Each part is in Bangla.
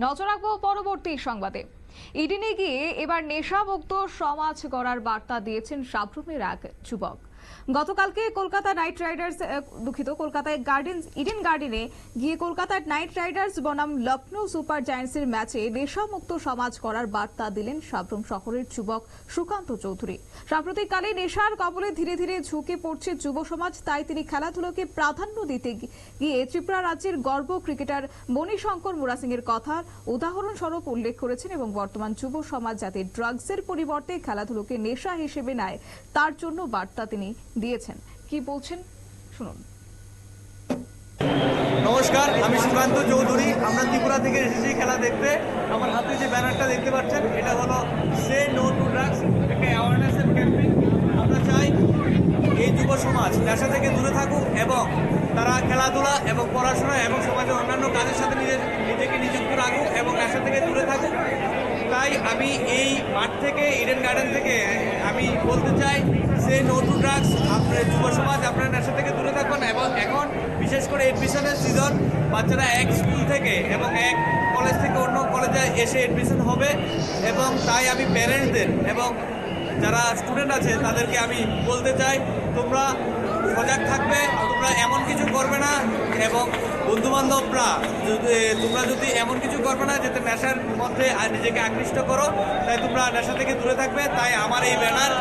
নজর রাখবো পরবর্তী সংবাদে। ইডেনে গিয়ে এবার নেশামুক্ত সমাজ গড়ার বার্তা দিয়েছেন সাবরুমের এক যুবক। গতকালকে কলকাতা নাইট রাইডার্স কলকাতায় ইডেন গার্ডেনে গিয়ে কলকাতার নাইট রাইডার্স বনাম লখনৌ সুপার জায়ান্টসের ম্যাচে নেশামুক্ত সমাজ করার বার্তা দিলেন সাবরুম শহরের যুবক সুকান্ত চৌধুরী। সাম্প্রতিককালে নেশার কবলে ধীরে ধীরে ঝুঁকে পড়ছে যুব সমাজ, তাই তিনি খেলাধুলোকে প্রাধান্য দিতে গিয়ে ত্রিপুরা রাজ্যের গর্ব ক্রিকেটার মণিশঙ্কর মুরা সিং এর কথা উদাহরণস্বরূপ উল্লেখ করেছেন এবং বর্তমান যুব সমাজ যাতে ড্রাগসের পরিবর্তে খেলাধুলোকে নেশা হিসেবে নেয় তার জন্য বার্তা তিনি দিয়েছেন। কি বলছেন শুনুন। নমস্কার, আমি সুকান্ত চৌধুরী। আমরা ত্রিপুরা থেকে এসেছি খেলা দেখতে। আমার হাতে যে ব্যানারটা দেখতে পাচ্ছেন এটা হলো সে নো টু ড্রাগস, একটা অ্যাওয়ারনেস ক্যাম্পেইন। আমরা চাই এই যুব সমাজ নেশা থেকে দূরে থাকুক এবং তারা খেলাধুলা এবং পড়াশোনা এবং সমাজের অন্যান্য কাজের সাথে নিজেকে নিযুক্ত রাখুক এবং নেশা থেকে দূরে থাকুক। তাই আমি এই মাঠ থেকে, ইডেন গার্ডেন থেকে আমি বলতে চাই সে নো টু ড্রাগস। আপনার যুব সমাজ আপনার নেশা থেকে দূরে থাকুন এবং এখন বিশেষ করে এডমিশনের সিজন, বাচ্চারা এক স্কুল থেকে এবং এক কলেজ থেকে অন্য কলেজে এসে এডমিশন হবে এবং তাই আমি প্যারেন্টসদের এবং যারা স্টুডেন্ট আছে তাদেরকে আমি বলতে চাই তোমরা সজাগ থাকবে, তোমরা এমন কিছু করবে না এবং বন্ধুবান্ধবরা তোমরা যদি এমন কিছু করবে না যাতে নেশার মধ্যে নিজেকে আকৃষ্ট করো, তাই তোমরা নেশা থেকে দূরে থাকবে। তাই আমার এই ব্যানার,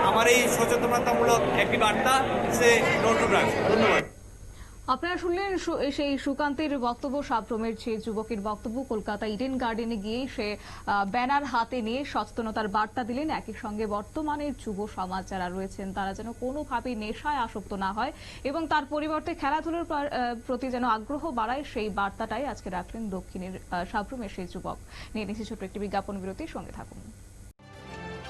আমার এই সচেতনতামূলক একটি বার্তা সে নো টু ড্রাগস। ধন্যবাদ। আপনারা শুনলেন সেই সুকান্তের বক্তব্য, সাবরুমের যে যুবকের বক্তব্য। কলকাতা ইডেন গার্ডেনে গিয়ে সে ব্যানার হাতে নিয়ে সচেতনতার বার্তা দিলেন। একই সঙ্গে বর্তমানের যুব সমাজ যারা রয়েছেন তারা যেন কোনোভাবেই নেশায় আসক্ত না হয় এবং তার পরিবর্তে খেলাধুলার প্রতি যেন আগ্রহ বাড়ায়, সেই বার্তাটাই আজকে রাখলেন দক্ষিণের সাবরুমের সেই যুবক। নিয়ে নিচ্ছি ছোট্ট একটি বিজ্ঞাপন বিরতির সঙ্গে থাকুন।